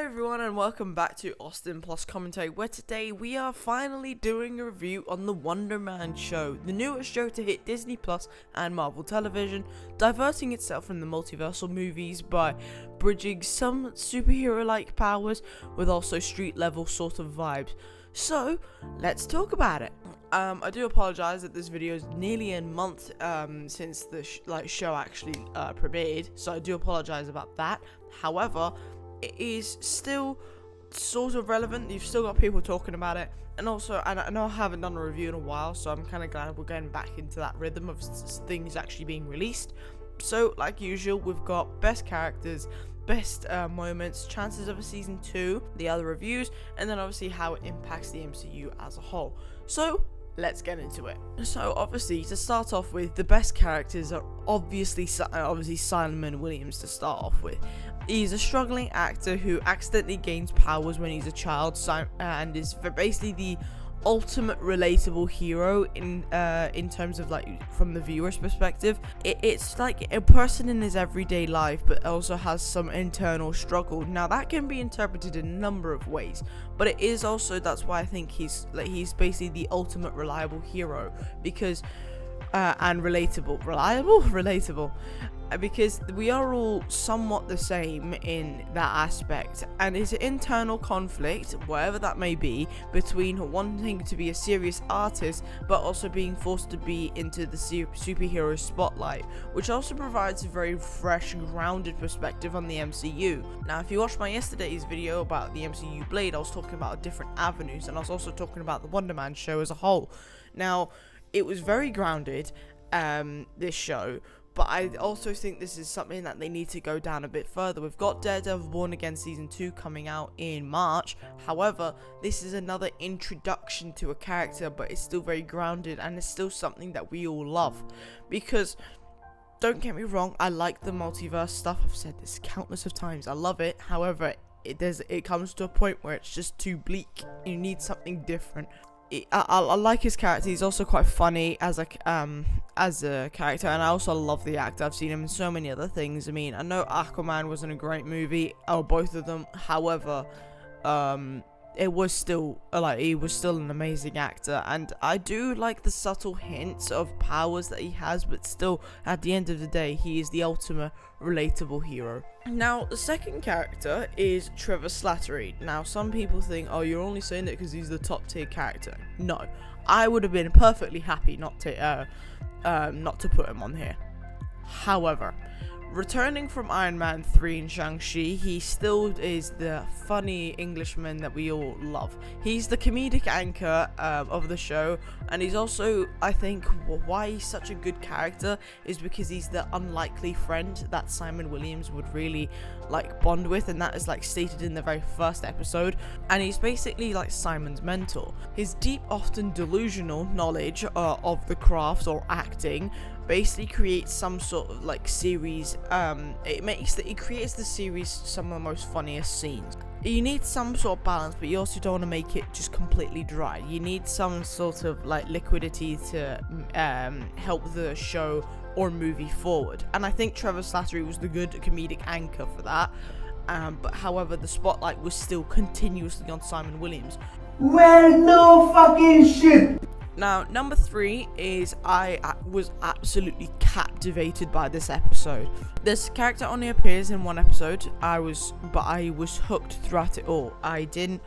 everyone and welcome back to AustinPlus Commentary, where today we are finally doing a review on the Wonder Man show, the newest show to hit Disney Plus and Marvel Television, diverting itself from the multiversal movies by bridging some superhero-like powers with also street-level sort of vibes. So, let's talk about it. I do apologize that this video is nearly a month since the show actually premiered, so I do apologize about that. However, it is still sort of relevant. You've still got people talking about it, and also, and I know I haven't done a review in a while, so I'm kind of glad we're getting back into that rhythm of things actually being released. So, like usual, we've got best characters, best moments, chances of a season 2, the other reviews, and then obviously how it impacts the MCU as a whole. So, let's get into it. So obviously, to start off with, the best characters are obviously Simon Williams to start off with. He's a struggling actor who accidentally gains powers when he's a child, and is basically the ultimate relatable hero in terms of from the viewer's perspective. It's like a person in his everyday life, but also has some internal struggle. Now that can be interpreted in a number of ways, but it is also, that's why I think he's basically the ultimate reliable hero, because and relatable, because we are all somewhat the same in that aspect, and his internal conflict, whatever that may be, between wanting to be a serious artist but also being forced to be into the superhero spotlight, which also provides a very fresh and grounded perspective on the MCU. Now, if you watched my yesterday's video about the MCU Blade, I was talking about different avenues, and I was also talking about the Wonder Man show as a whole. Now, it was very grounded, this show, but I also think this is something that they need to go down a bit further. We've got Daredevil Born Again Season 2 coming out in March. However, this is another introduction to a character, but it's still very grounded, and it's still something that we all love. Because, don't get me wrong, I like the multiverse stuff. I've said this countless of times. I love it. However, it comes to a point where it's just too bleak. You need something different. I like his character. He's also quite funny as a character, and I also love the actor. I've seen him in so many other things. I mean, I know Aquaman wasn't a great movie, or both of them. However, it was still he was still an amazing actor, and I do like the subtle hints of powers that he has, but still, at the end of the day, he is the ultimate relatable hero. Now, the second character is Trevor Slattery. Now, some people think, oh, you're only saying that because he's the top tier character. No, I would have been perfectly happy not to put him on here. However, returning from Iron Man 3 and Shang-Chi, he still is the funny Englishman that we all love. He's the comedic anchor of the show, and he's also, I think, why he's such a good character is because he's the unlikely friend that Simon Williams would really bond with, and that is stated in the very first episode. And he's basically like Simon's mentor. His deep, often delusional knowledge of the craft or acting basically creates some sort of series. It creates the series some of the most funniest scenes. You need some sort of balance, but you also don't want to make it just completely dry. You need some sort of liquidity to help the show or movie forward, and I think Trevor Slattery was the good comedic anchor for that. But however, the spotlight was still continuously on Simon Williams. Well, no fucking shit. Now, number 3 is I was absolutely captivated by this episode. This character only appears in one episode. I was hooked throughout it all. I can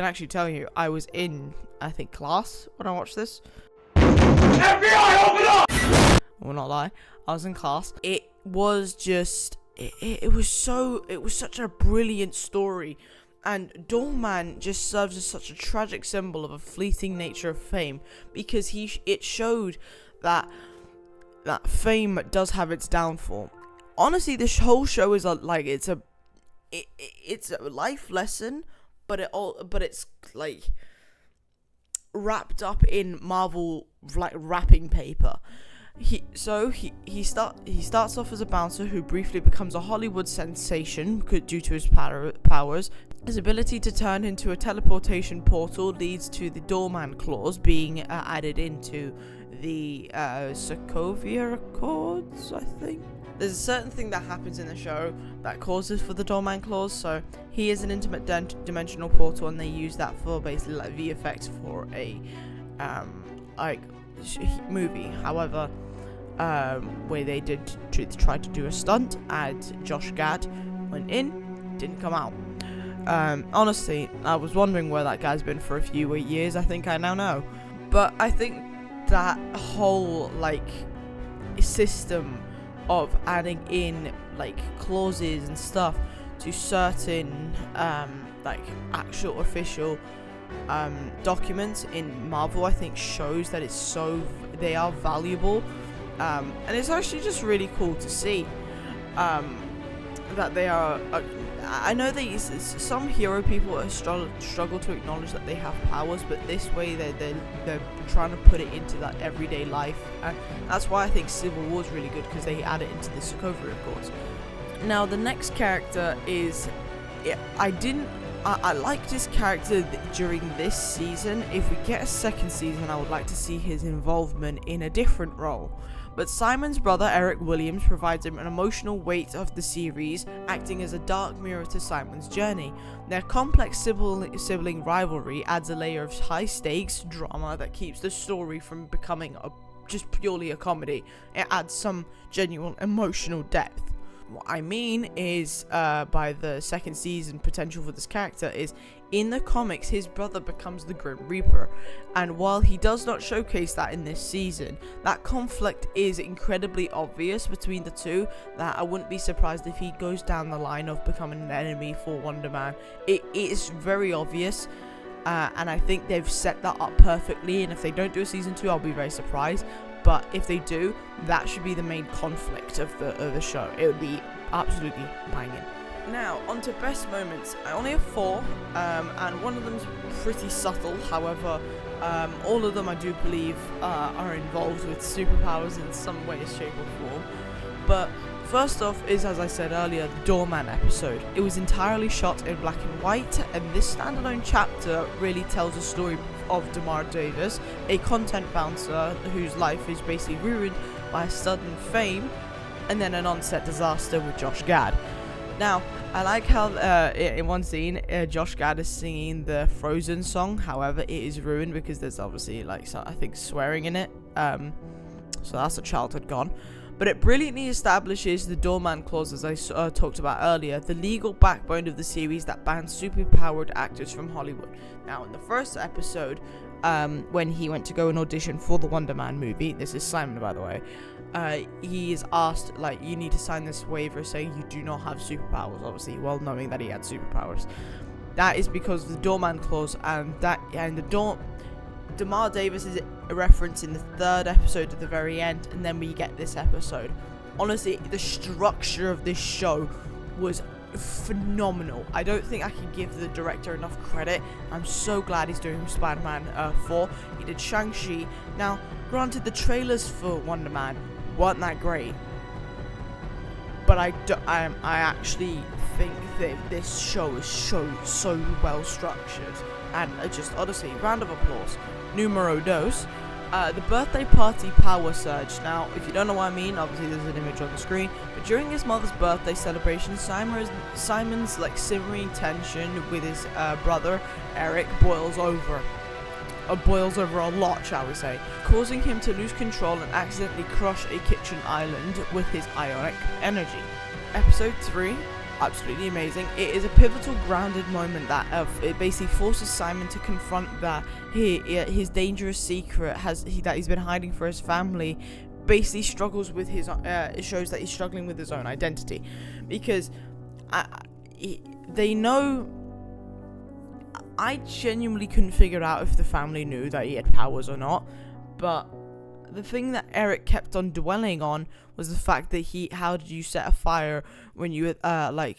actually tell you, I was in, I think, class when I watched this. FBI, open up! I will not lie, I was in class. It was just, it was such a brilliant story. And Doorman just serves as such a tragic symbol of a fleeting nature of fame, because it showed that fame does have its downfall. Honestly, this whole show is it's a life lesson, but it's wrapped up in Marvel wrapping paper. He starts off as a bouncer who briefly becomes a Hollywood sensation due to his powers. His ability to turn into a teleportation portal leads to the Doorman clause being added into the Sokovia Accords, I think. There's a certain thing that happens in the show that causes for the Doorman clause, so he is an intimate dimensional portal, and they use that for basically like VFX for a movie. However, where they did try to do a stunt, and Josh Gad went in, didn't come out. Honestly, I was wondering where that guy's been for a few years. I think I now know. But I think that whole like system of adding in like clauses and stuff to certain like actual official documents in Marvel, I think shows that they are valuable, and it's actually just really cool to see that they are. I know that some hero people struggle to acknowledge that they have powers, but this way they're trying to put it into that everyday life, and that's why I think Civil War is really good, because they add it into the Sokovia Accords. Now the next character is, I liked his character during this season. If we get a second season, I would like to see his involvement in a different role. But Simon's brother, Eric Williams, provides him an emotional weight of the series, acting as a dark mirror to Simon's journey. Their complex sibling rivalry adds a layer of high-stakes drama that keeps the story from becoming just purely a comedy. It adds some genuine emotional depth. What I mean is, by the second season potential for this character is, in the comics, his brother becomes the Grim Reaper, and while he does not showcase that in this season, that conflict is incredibly obvious between the two, that I wouldn't be surprised if he goes down the line of becoming an enemy for Wonder Man. It is very obvious, and I think they've set that up perfectly, and if they don't do a season 2, I'll be very surprised. But if they do, that should be the main conflict of the show. It would be absolutely banging. Now, on to best moments. I only have 4, and one of them's pretty subtle. However, all of them I do believe are involved with superpowers in some way, shape or form. But first off is, as I said earlier, the Doorman episode. It was entirely shot in black and white, and this standalone chapter really tells a story of Damar Davis, a content bouncer whose life is basically ruined by a sudden fame and then an on-set disaster with Josh Gad. Now, I like how in one scene, Josh Gad is singing the Frozen song. However, it is ruined because there's obviously I think swearing in it. So that's a childhood gone. But it brilliantly establishes the Doorman clause, as I talked about earlier, the legal backbone of the series that bans superpowered actors from Hollywood. Now, in the first episode, when he went to go and audition for the Wonder Man movie, this is Simon, by the way, he is asked, you need to sign this waiver saying you do not have superpowers, obviously, well knowing that he had superpowers. That is because of the Doorman clause, and Damar Davis is a reference in the 3rd episode at the very end, and then we get this episode. Honestly, the structure of this show was phenomenal. I don't think I can give the director enough credit. I'm so glad he's doing Spider-Man 4. He did Shang-Chi. Now, granted, the trailers for Wonder Man weren't that great, but I actually think that this show is so well structured, and just honestly, round of applause. Numero dos, the birthday party power surge. Now, if you don't know what I mean, obviously there's an image on the screen, but during his mother's birthday celebration, Simon's simmering tension with his brother Eric boils over a lot, shall we say, causing him to lose control and accidentally crush a kitchen island with his ionic energy. Episode 3, absolutely amazing. It is a pivotal, grounded moment that it basically forces Simon to confront that his dangerous secret that he's been hiding for his family. Basically struggles with his it shows that he's struggling with his own identity, because they know. I genuinely couldn't figure out if the family knew that he had powers or not, but the thing that Eric kept on dwelling on was the fact that how did you set a fire when you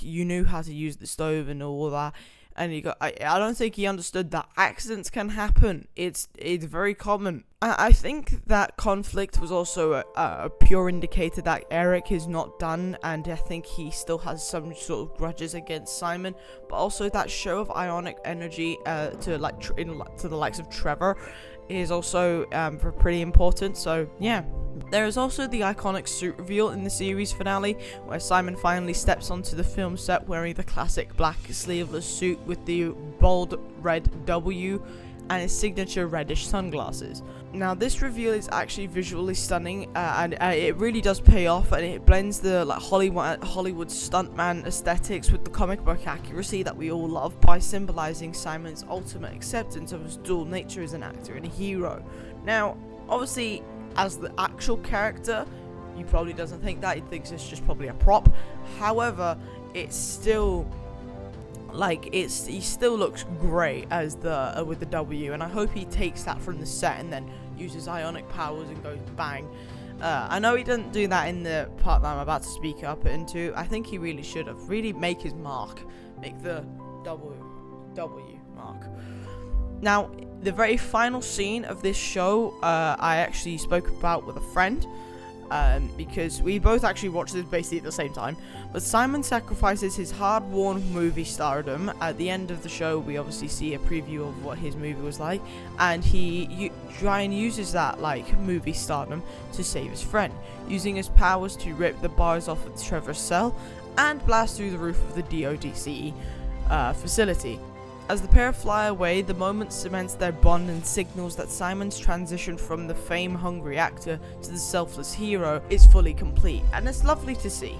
you knew how to use the stove and all that, and I don't think he understood that accidents can happen. It's very common. I think that conflict was also a pure indicator that Eric is not done, and I think he still has some sort of grudges against Simon, but also that show of ionic energy to the likes of Trevor is also pretty important. So yeah. There is also the iconic suit reveal in the series finale, where Simon finally steps onto the film set wearing the classic black sleeveless suit with the bold red W and his signature reddish sunglasses. Now this reveal is actually visually stunning, and it really does pay off, and it blends the Hollywood stuntman aesthetics with the comic book accuracy that we all love by symbolizing Simon's ultimate acceptance of his dual nature as an actor and a hero. Now, obviously, as the actual character, he probably doesn't think that. He thinks it's just probably a prop. However, it's still he still looks great as the with the W, and I hope he takes that from the set and then uses ionic powers and goes bang. I know he didn't do that in the part that I'm about to speak up into. I think he really should have make his mark, make the W mark. Now, the very final scene of this show, I actually spoke about with a friend, because we both actually watched this basically at the same time. But Simon sacrifices his hard-won movie stardom. At the end of the show, we obviously see a preview of what his movie was like, and he uses that movie stardom to save his friend, using his powers to rip the bars off of Trevor's cell and blast through the roof of the DODC facility. As the pair fly away, the moment cements their bond and signals that Simon's transition from the fame-hungry actor to the selfless hero is fully complete, and it's lovely to see.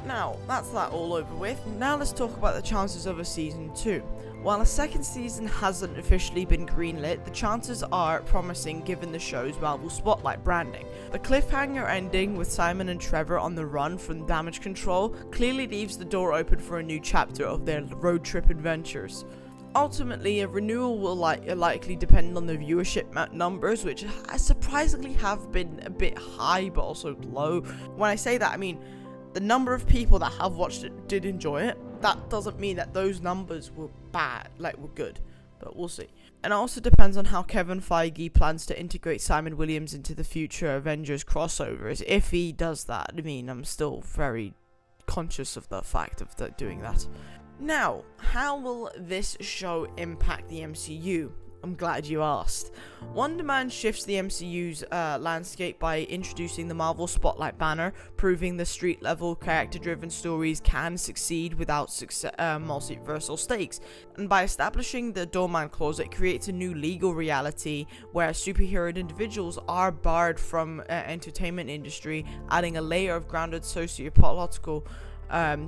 Now, that's that all over with. Now let's talk about the chances of a season 2. While a second season hasn't officially been greenlit, the chances are promising given the show's Marvel Spotlight branding. The cliffhanger ending with Simon and Trevor on the run from damage control clearly leaves the door open for a new chapter of their road trip adventures. Ultimately, a renewal will likely depend on the viewership numbers, which surprisingly have been a bit high but also low. When I say that, I mean the number of people that have watched it did enjoy it. That doesn't mean that those numbers were bad, were good, but we'll see. And it also depends on how Kevin Feige plans to integrate Simon Williams into the future Avengers crossovers. If he does that, I mean, I'm still very conscious of the fact of doing that. Now, how will this show impact the MCU? I'm glad you asked. Wonder Man shifts the MCU's landscape by introducing the Marvel Spotlight banner, proving the street-level, character-driven stories can succeed without multiversal stakes. And by establishing the Doorman Clause, it creates a new legal reality where superhero individuals are barred from entertainment industry, adding a layer of grounded sociopolitical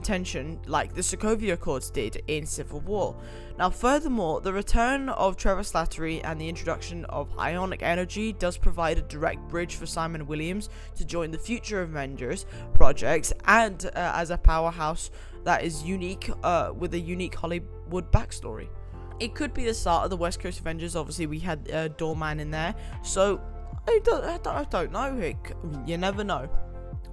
tension like the Sokovia Accords did in Civil War. Now, furthermore, the return of Trevor Slattery and the introduction of ionic energy does provide a direct bridge for Simon Williams to join the future Avengers projects, and as a powerhouse that is unique with a unique Hollywood backstory. It could be the start of the West Coast Avengers. Obviously, we had Doorman in there, so I don't know. You never know.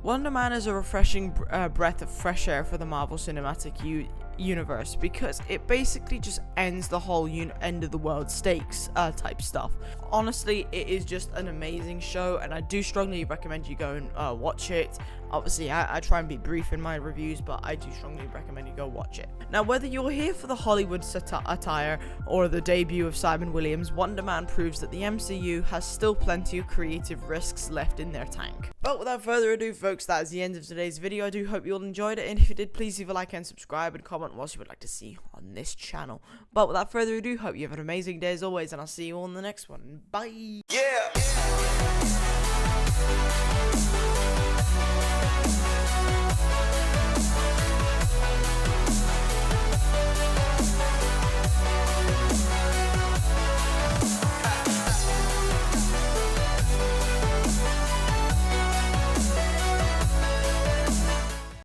Wonder Man is a refreshing breath of fresh air for the Marvel Cinematic Universe, because it basically just ends the whole end of the world stakes type stuff. Honestly, it is just an amazing show, and I do strongly recommend you go and watch it. Obviously, I try and be brief in my reviews, but I do strongly recommend you go watch it. Now, whether you're here for the Hollywood attire or the debut of Simon Williams, Wonder Man proves that the MCU has still plenty of creative risks left in their tank. But without further ado, folks, that is the end of today's video. I do hope you all enjoyed it, and if you did, please leave a like and subscribe and comment what you would like to see on this channel. But without further ado, hope you have an amazing day as always, and I'll see you all in the next one. Bye! Yeah.